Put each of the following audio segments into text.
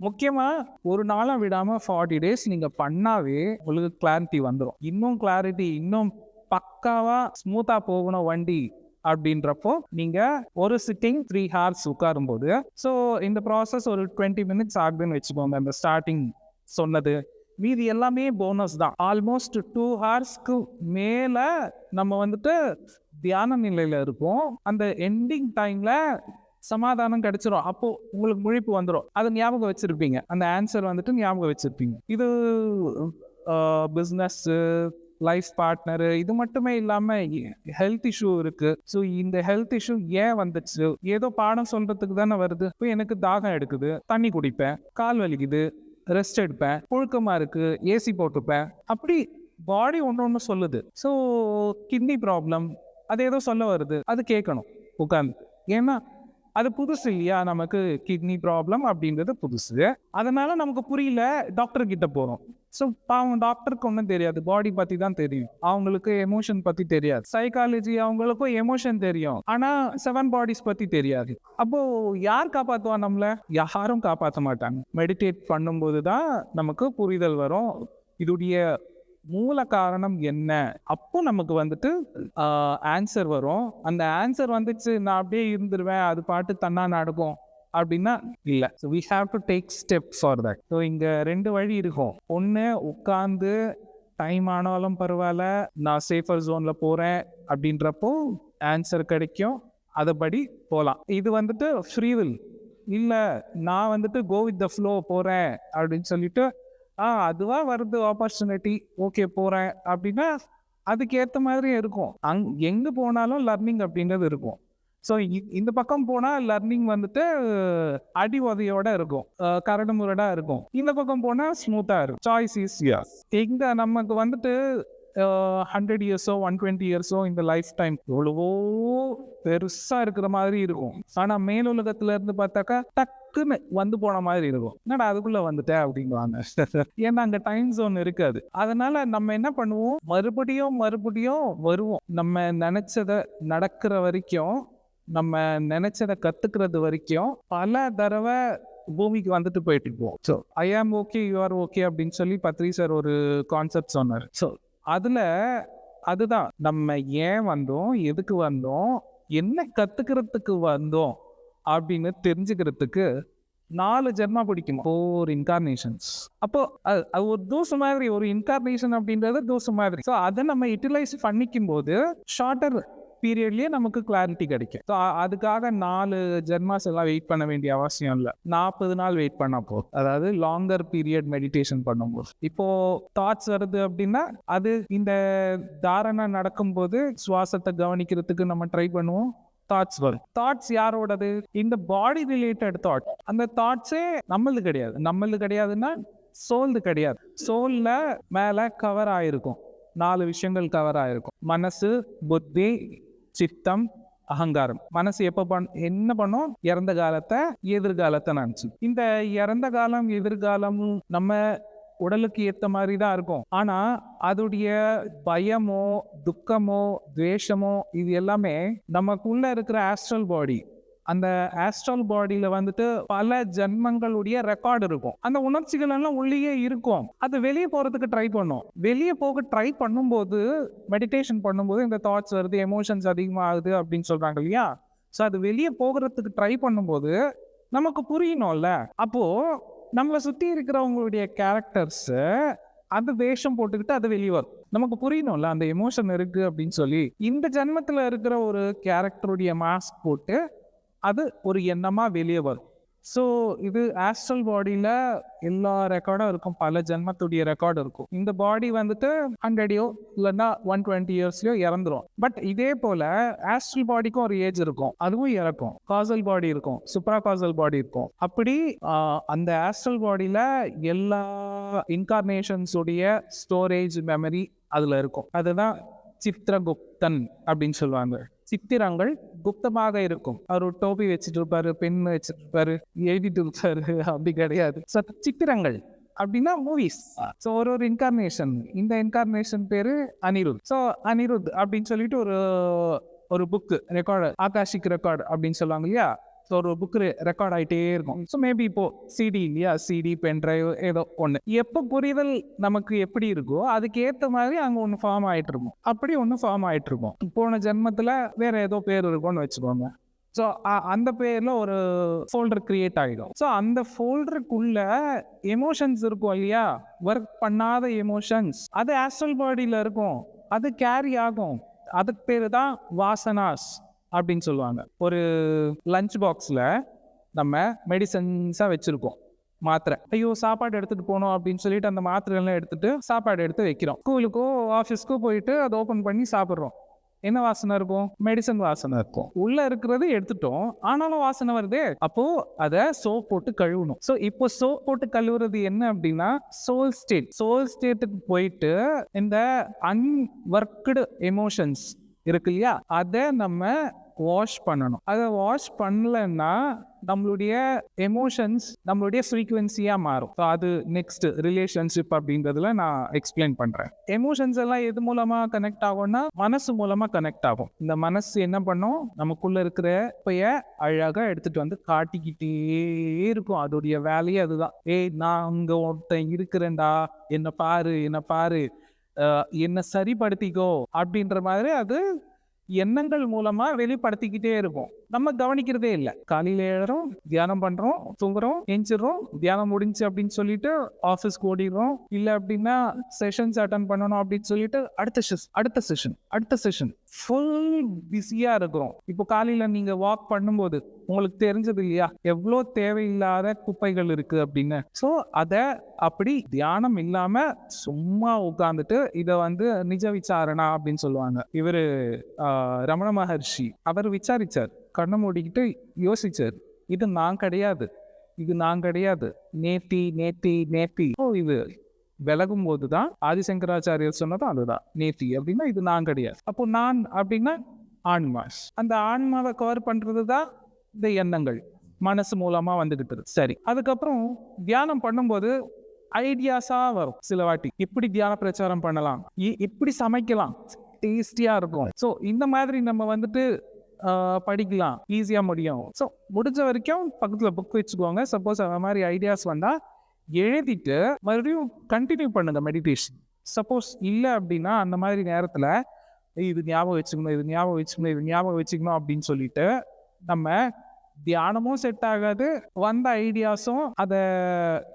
முக்கியமா ஒரு நாளா விடாம 40 டேஸ் நீங்க பண்ணாவே உங்களுக்கு கிளாரிட்டி வந்துடும். இன்னும் கிளாரிட்டி இன்னும் பக்காவா ஸ்மூத்தா போகணும் வண்டி அப்படின்றப்போ நீங்க ஒரு சிட்டிங் 3 ஹார்ஸ் உட்காரும்போது, ஸோ இந்த ப்ராசஸ் ஒரு 20 மினிட்ஸ் ஆகுதுன்னு வச்சுக்கோங்க. இந்த ஸ்டார்டிங் சொன்னது மீதி எல்லாமே போனஸ் தான். ஆல்மோஸ்ட் 2 ஹார்ஸ்க்கு மேல நம்ம வந்துட்டு தியான நிலையில இருப்போம். அந்த எண்டிங் டைம்ல சமாதானம் கிடைச்சிரும். அப்போ உங்களுக்கு முழிப்பு வந்துடும். அதை ஞாபகம் வச்சிருப்பீங்க. அந்த ஆன்சர் வந்துட்டு ஞாபகம் வச்சிருப்பீங்க. இது பிஸ்னஸ், லைஃப் பார்ட்னர் இது மட்டுமே இல்லாம ஹெல்த் இஷ்யூ இருக்கு. ஸோ இந்த ஹெல்த் இஷ்யூ ஏன் வந்துச்சு? ஏதோ பாடம் சொல்றதுக்கு தானே வருது. இப்போ எனக்கு தாகம் எடுக்குது, தண்ணி குடிப்பேன். கால் வலிக்குது, ரெஸ்ட் எடுப்பேன். புழுக்கமா இருக்கு, ஏசி போட்டுப்பேன். அப்படி பாடி ஒன்று சொல்லுது. ஸோ கிட்னி ப்ராப்ளம் அது ஏதோ சொல்ல வருது, அது கேட்கணும் உட்காந்து. ஏன்னா அது புதுசு இல்லையா, நமக்கு கிட்னி ப்ராப்ளம் அப்படின்றது புதுசு. அதனால நமக்கு புரியல, டாக்டர் கிட்ட போறோம். ஸோ பாவம் டாக்டருக்கு ஒன்றும் தெரியாது, பாடி பத்தி தான் தெரியும். அவங்களுக்கு எமோஷன் பத்தி தெரியாது. சைக்காலஜி அவங்களுக்கும் எமோஷன் தெரியும், ஆனா 7 பாடிஸ் பத்தி தெரியாது. அப்போ யார் காப்பாற்றுவா நம்மள? யாரும் காப்பாற்ற மாட்டாங்க. மெடிடேட் பண்ணும்போது தான் நமக்கு புரிதல் வரும், இதுடைய மூல காரணம் என்ன. அப்போ நமக்கு வந்துட்டு ஆன்சர் வரும். அந்த ஆன்சர் வந்துச்சு நான் அப்படியே இருந்துருவேன், அது பாட்டு தன்னா நடக்கும் அப்படின்னா இல்லை. So we have to take step for that. So இங்கே 2 வழி இருக்கும். ஒன்று, உட்காந்து டைம் ஆனாலும் பரவாயில்ல, நான் சேஃபர் ஜோனில் போகிறேன் அப்படின்றப்போ ஆன்சர் கிடைக்கும், அதைப்படி போகலாம். இது வந்துட்டு ஃப்ரீவில். இல்லை நான் வந்துட்டு கோ வித் த ஃப்ளோ போகிறேன் அப்படின்னு சொல்லிட்டு அதுவா வருது ஆப்பர்ச்சுனிட்டி, ஓகே போகிறேன் அப்படின்னா அதுக்கேற்ற மாதிரி இருக்கும். எங்கே போனாலும் லர்னிங் அப்படின்றது இருக்கும். ஸோ இந்த பக்கம் போனால் லர்னிங் வந்துட்டு அடி உதையோட இருக்கும், கரடு முரடாக இருக்கும். இந்த பக்கம் போனால் ஸ்மூத்தாக இருக்கும். Choice is yours. இங்கே நமக்கு வந்துட்டு 100 இயர்ஸோ 120 இயர்ஸோ இந்த லைஃப் டைம் எவ்வளவோ பெருசா இருக்கிற மாதிரி இருக்கும். ஆனா மேலுலகத்துல இருந்து பார்த்தாக்கா டக்குன்னு வந்து போன மாதிரி இருக்கும். என்னடா அதுக்குள்ள வந்துட்டேன் அப்படிங்குவாங்க. ஏன்னா அங்க டைம் ஜோன் இருக்காது. அதனால நம்ம என்ன பண்ணுவோம், மறுபடியும் வருவோம். நம்ம நினைச்சதை நடக்கிற வரைக்கும், நம்ம நினைச்சதை கத்துக்கிறது வரைக்கும் பல தடவை பூமிக்கு வந்துட்டு போயிட்டு இருப்போம். ஸோ ஐ ஆம் ஓகே யூ ஆர் ஓகே அப்படின்னு சொல்லி பத்ரி சார் ஒரு கான்செப்ட் சொன்னார். ஸோ அதுல அதுதான் நம்ம ஏன் வந்தோம், எதுக்கு வந்தோம், என்ன கத்துக்கிறதுக்கு வந்தோம் அப்படின்னு தெரிஞ்சுக்கிறதுக்கு 4 ஜென்மா பிடிக்கும், 4 இன்கார்னேஷன்ஸ். அப்போ அது ஒரு தூசு மாதிரி, ஒரு இன்கார்னேஷன் அப்படின்றது தூசு மாதிரி. ஸோ அதை நம்ம யூட்டிலைஸ் பண்ணிக்கும் போது ஷார்ட்டர் பீரியட்லயே நமக்கு கிளாரிட்டி கிடைக்கும். ஸோ அதுக்காக 4 ஜென்மாஸ் எல்லாம் வெயிட் பண்ண வேண்டிய அவசியம் இல்லை. 40 நாள் வெயிட் பண்ண போதும். அதாவது லாங்கர் பீரியட் மெடிடேஷன் பண்ணும்போது. இப்போ தாட்ஸ் வருது அப்படின்னா அது இந்த தாரணை நடக்கும்போது சுவாசத்தை கவனிக்கிறதுக்கு நம்ம ட்ரை பண்ணுவோம். தாட்ஸ் வரும். தாட்ஸ் யாரோடது? இந்த பாடி ரிலேட்டட் தாட். அந்த தாட்ஸே நம்மளது கிடையாதுன்னா சோல்து கிடையாது. சோல்ல மேல கவர் ஆயிருக்கும் 4 விஷயங்கள் கவர் ஆயிருக்கும். மனசு, புத்தி, சித்தம், அகங்காரம். மனசு என்ன பண்ணும்? இறந்த காலத்தை எதிர்காலத்தை நினைச்சு. இந்த இறந்த காலம் எதிர்காலம் நம்ம உடலுக்கு ஏற்ற மாதிரி தான் இருக்கும். ஆனா அதோடைய பயமோ துக்கமோ துவேஷமோ இது எல்லாமே நமக்குள்ள இருக்கிற ஆஸ்ட்ரல் பாடி. அந்த ஆஸ்ட்ரல் பாடியில வந்துட்டு பல ஜென்மங்களுடைய ரெக்கார்டு இருக்கும். அந்த உணர்ச்சிகள் எல்லாம் உள்ளேயே இருக்கும். அது வெளியே போறதுக்கு ட்ரை பண்ணும். வெளியே போக ட்ரை பண்ணும்போது, மெடிடேஷன் பண்ணும்போது இந்த தாட்ஸ் வருது, எமோஷன்ஸ் அதிகமாகுது அப்படின்னு சொல்றாங்க இல்லையா. ஸோ அது வெளியே போகிறதுக்கு ட்ரை பண்ணும்போது நமக்கு புரியணும்ல. அப்போ நம்மளை சுற்றி இருக்கிறவங்களுடைய கேரக்டர்ஸ் அந்த வேஷம் போட்டுக்கிட்டு அது வெளியே வரும். நமக்கு புரியணும்ல அந்த எமோஷன் இருக்கு அப்படின்னு சொல்லி. இந்த ஜென்மத்தில் இருக்கிற ஒரு கேரக்டருடைய மாஸ்க் போட்டு அது ஒரு எண்ணமா வெளியே வரும். ஸோ இது ஆஸ்ட்ரல் பாடியில் எல்லா ரெக்கார்டும் இருக்கும், பல ஜென்மத்துடைய ரெக்கார்டு இருக்கும். இந்த பாடி வந்துட்டு 100 இல்லைன்னா 120 இயர்ஸ்லயோ இறந்துரும். பட் இதே போல ஆஸ்ட்ரல் பாடிக்கும் ஒரு ஏஜ் இருக்கும், அதுவும் இறக்கும். காசல் பாடி இருக்கும், சுப்ரா காசல் பாடி இருக்கும். அப்படி அந்த ஆஸ்ட்ரல் பாடியில எல்லா இன்கார்னேஷன்ஸ் உடைய ஸ்டோரேஜ் மெமரி அதுல இருக்கும். அதுதான் சித்திரகுப்தன் அப்படின்னு சொல்லுவாங்க. சித்திரங்கள் குப்தமாக இருக்கும். அவர் டோபி வச்சுட்டு இருப்பாரு, பெண் வச்சுட்டு இருப்பாரு, எழுதிட்டு இருப்பாரு, அப்படி கிடையாது. சித்திரங்கள் அப்படின்னா மூவிஸ். ஸோ ஒரு இன்கார்னேஷன். இந்த இன்கார்னேஷன் பேரு அனிருத். ஸோ அனிருத் அப்படின்னு சொல்லிட்டு ஒரு புக்கு ரெக்கார்டு, ஆகாஷிக் ரெக்கார்டு அப்படின்னு சொல்லுவாங்க இல்லையா. ஸோ ஒரு புக்கு ரெக்கார்ட் ஆகிட்டே இருக்கும். ஸோ மேபி இப்போ சிடி இல்லையா, சிடி பென்ட்ரைவ் ஏதோ ஒன்று, எப்போ புரிதல் நமக்கு எப்படி இருக்கோ அதுக்கு ஏற்ற மாதிரி அங்கே ஒன்று ஃபார்ம் ஆகிட்டு இருக்கும். அப்படி ஒன்று ஃபார்ம் ஆகிட்டு இருக்கும். போன ஜென்மத்தில் வேற ஏதோ பேர் இருக்கும்னு வச்சுக்கோங்க. ஸோ அந்த பேரில் ஒரு ஃபோல்டர் கிரியேட் ஆகிடும். ஸோ அந்த ஃபோல்டருக்குள்ள எமோஷன்ஸ் இருக்கும் இல்லையா, ஒர்க் பண்ணாத எமோஷன்ஸ், அது ஆஸ்ட்ரல் பாடியில் இருக்கும், அது கேரி ஆகும். அதுக்கு பேர் தான் வாசனாஸ் அப்படின்னு சொல்லுவாங்க. ஒரு லஞ்ச் பாக்ஸில் நம்ம மெடிசன்ஸாக வச்சுருக்கோம், மாத்திரை. ஐயோ சாப்பாடு எடுத்துகிட்டு போகணும் அப்படின்னு சொல்லிட்டு அந்த மாத்திரைலாம் எடுத்துகிட்டு சாப்பாடு எடுத்து வைக்கிறோம். ஸ்கூலுக்கோ ஆஃபீஸ்க்கோ போயிட்டு அதை ஓப்பன் பண்ணி சாப்பிட்றோம். என்ன வாசனை இருக்கும்? மெடிசன் வாசனை இருக்கும். உள்ள இருக்கிறது எடுத்துட்டோம், ஆனாலும் வாசனை வருது. அப்போ அதை சோப் போட்டு கழுவணும். ஸோ இப்போ சோப் போட்டு கழுவுறது என்ன அப்படின்னா சோல் ஸ்டேட். சோல் ஸ்டேட்டுக்கு போயிட்டு இந்த அன்வொர்க்டு எமோஷன்ஸ் இருக்கு இல்லையா, அதை நம்ம வாஷ் பண்ணணும். அதை வாஷ் பண்ணலன்னா நம்மளுடைய எமோஷன்ஸ் நம்மளுடைய ஃப்ரீக்குவென்சியாக மாறும். ஸோ அது நெக்ஸ்ட் ரிலேஷன்ஷிப் அப்படின்றதுல நான் எக்ஸ்பிளைன் பண்ணுறேன். எமோஷன்ஸ் எல்லாம் எது மூலமாக கனெக்ட் ஆகும்னா மனசு மூலமாக கனெக்ட் ஆகும். இந்த மனசு என்ன பண்ணும், நமக்குள்ள இருக்கிற பைய அழகாக எடுத்துட்டு வந்து காட்டிக்கிட்டே இருக்கும். அதோடைய வேலையே அதுதான். ஏய் நான் அங்கே ஒருத்தன் இருக்கிறேன்டா, என்னை பாரு, என்னை பாரு, என்னை சரிப்படுத்திக்கோ அப்படின்ற மாதிரி அது எண்ணங்கள் மூலமா வெளிப்படுத்திக்கிட்டே இருக்கும். நம்ம கவனிக்கிறதே இல்லை. காலையில எழுறோம், தியானம் பண்றோம், தூங்குறோம், எஞ்சிடுறோம், தியானம் முடிஞ்சு அப்படின்னு சொல்லிட்டு ஆஃபீஸ்க்கு ஓடிடுறோம். இல்லை அப்படின்னா செஷன்ஸ் அட்டன் பண்ணணும் அப்படின்னு சொல்லிட்டு அடுத்த செஷன் ஃபுல் பிஸியா இருக்கிறோம். இப்போ காலையில நீங்க வாக் பண்ணும்போது உங்களுக்கு தெரிஞ்சது இல்லையா எவ்வளோ தேவையில்லாத குப்பைகள் இருக்கு அப்படின்னு. ஸோ அதை அப்படி தியானம் இல்லாம சும்மா உட்காந்துட்டு இதை நிஜ விசாரணா அப்படின்னு சொல்லுவாங்க. இவரு ரமண மகர்ஷி அவர் விசாரிச்சார், கண்ணை மூடிக்கிட்டு யோசிச்சார், இது நான் கிடையாது, நேத்தி. ஓ இது விலகும் போதுதான் ஆதிசங்கராச்சாரியர் சொன்னதும் அதுதான். நேத்தி அப்படின்னா இது நான் கிடையாது. அப்போ நான் அப்படின்னா ஆன்மாஸ். அந்த ஆன்மாவை கவர் பண்றதுதான் இந்த எண்ணங்கள் மனசு மூலமா வந்துகிட்டு இருக்கு. சரி, அதுக்கப்புறம் தியானம் பண்ணும்போது ஐடியாஸா வரும். சில வாட்டி இப்படி தியான பிரச்சாரம் பண்ணலாம், இப்படி சமைக்கலாம், டேஸ்டியா இருக்கும். ஸோ இந்த மாதிரி நம்ம படிக்கலாம், ஈஸியா முடியும். ஸோ முடிஞ்ச வரைக்கும் பக்கத்துல புக் வச்சுக்கோங்க. சப்போஸ் அந்த மாதிரி ஐடியாஸ் வந்தா எழுதிட்டு மறுபடியும் கண்டினியூ பண்ணுங்க மெடிடேஷன். சப்போஸ் இல்லை அப்படின்னா அந்த மாதிரி நேரத்துல இது ஞாபகம் வச்சுக்கணும் அப்படின்னு சொல்லிட்டு நம்ம தியானமும் செட் ஆகாது, வந்த ஐடியாஸும் அதை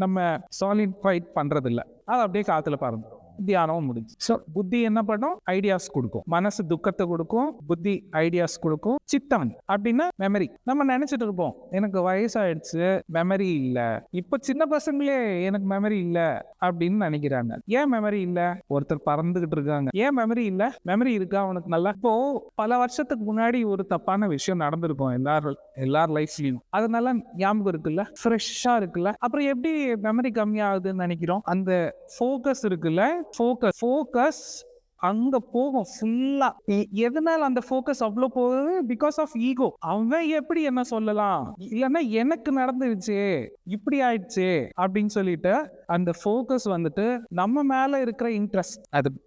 நம்ம சாலிடிஃபைட் பண்றதில்லை, அது அப்படியே காத்துல பறந்துடும், தியானமும் முடிஞ்சு. ஸோ புத்தி என்ன பண்ணும், ஐடியாஸ் கொடுக்கும். மனசு துக்கத்தை கொடுக்கும், புத்தி ஐடியாஸ் கொடுக்கும். சித்தம் அப்படின்னா மெமரி. நம்ம நினைச்சிட்டு இருப்போம் எனக்கு வயசாயிடுச்சு, மெமரி இல்லை. இப்போ சின்ன பசங்களே எனக்கு மெமரி இல்லை அப்படின்னு நினைக்கிறாங்க. ஏன் மெமரி இல்லை? ஒருத்தர் பறந்துகிட்டு இருக்காங்க, ஏன் மெமரி இல்லை? மெமரி இருக்கா அவனுக்கு நல்லா? இப்போ பல வருஷத்துக்கு முன்னாடி ஒரு தப்பான விஷயம் நடந்திருக்கும் எல்லார் லைஃப்லயும், அதனால ஞாபகம் இருக்குல்ல, ஃப்ரெஷ்ஷா இருக்குல்ல. அப்புறம் எப்படி மெமரி கம்மியாகுதுன்னு நினைக்கிறோம்? அந்த ஃபோக்கஸ் இருக்குல்ல, ஃபோக்கஸ் அங்க போகும் ஃபுல்லா. எதனால அந்த ஃபோக்கஸ் அவ்வளோ போகுது? Because of ego. அவன் எப்படி என்ன சொல்லலாம், இல்லைன்னா எனக்கு நடந்துருச்சு, இப்படி ஆயிடுச்சு அப்படின்னு சொல்லிட்டு அந்த ஃபோக்கஸ் நம்ம மேல இருக்கிற இன்ட்ரெஸ்ட்,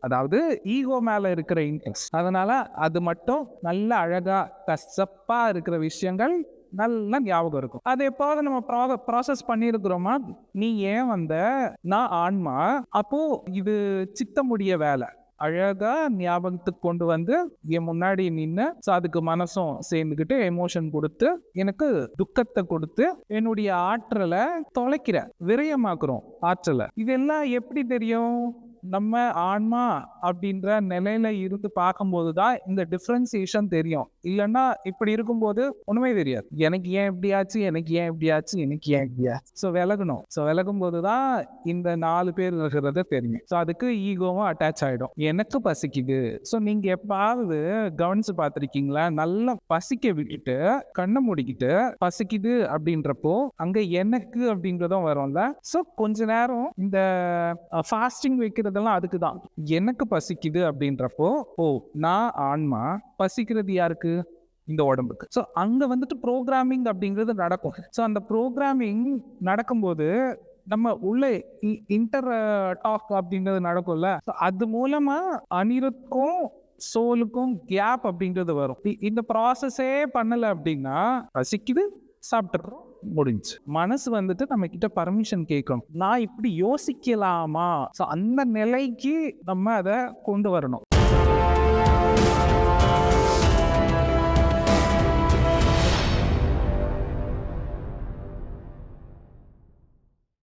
அதாவது ஈகோ மேல இருக்கிற இன்ட்ரெஸ்ட். அதனால அது மட்டும் நல்ல அழகா கசப்பா இருக்கிற விஷயங்கள் நல்ல ஞாபகம் இருக்கும். அது எப்பாவது நம்ம ப்ராசஸ் பண்ணிருக்கிறோமா? நீ ஏன் நான் ஆன்மா, அப்போ இது சித்தமுடைய வேலை. அழகா ஞாபகத்துக்கு கொண்டு என் முன்னாடி நின்று அதுக்கு மனசும் சேர்ந்துக்கிட்டு எமோஷன் கொடுத்து எனக்கு துக்கத்தை கொடுத்து என்னுடைய ஆற்றலை தொலைக்கிற, விரயமாக்குறோம் ஆற்றலை. இதெல்லாம் எப்படி தெரியும்? நம்ம ஆன்மா அப்படின்ற நிலையில இருந்து பார்க்கும்போதுதான் இந்த டிஃபரன்சியேஷன் தெரியும். இல்லைன்னா இப்படி இருக்கும்போது ஒண்ணுமே தெரியாது. எனக்கு ஏன் இப்படி ஆச்சு. ஸோ விலகணும். ஸோ விலகும் போதுதான் இந்த 4 பேர் இருக்கிறத தெரியும். ஸோ அதுக்கு ஈகோவும் அட்டாச் ஆயிடும். எனக்கு பசிக்குது. ஸோ நீங்க எப்பாவது கவனிச்சு பார்த்திருக்கீங்களா? நல்லா பசிக்க விட்டுட்டு கண்ணை மூடிக்கிட்டு பசிக்குது அப்படின்றப்போ அங்க எனக்கு அப்படின்றதும் வரும்ல. ஸோ கொஞ்ச நேரம் இந்த ஃபாஸ்டிங் வைக்கிறது அதுக்குதான். எனக்கு பசிக்குது அப்படின்றப்போ நான் ஆன்மா, பசிக்கிறது யாருக்கு? இந்த உடம்புக்கு. ஸோ அங்க ப்ரோக்ராமிங் அப்படிங்கிறது நடக்கும். ஸோ அந்த ப்ரோக்ராமிங் நடக்கும்போது நம்ம உள்ள இன்டர் டாக் அப்படிங்கிறது நடக்கும்ல. அது மூலமா அனிருத்துக்கும் சோலுக்கும் கேப் அப்படிங்கிறது வரும். இந்த ப்ராசஸே பண்ணல அப்படின்னா பசிக்குது, சாப்பிட்டுறோம், முடிஞ்சு. மனசு வந்துட்டு நம்ம கிட்ட பர்மிஷன் கேட்கணும், நான் இப்படி யோசிக்கலாமா. ஸோ அந்த நிலைக்கு நம்ம அதை கொண்டு வரணும்.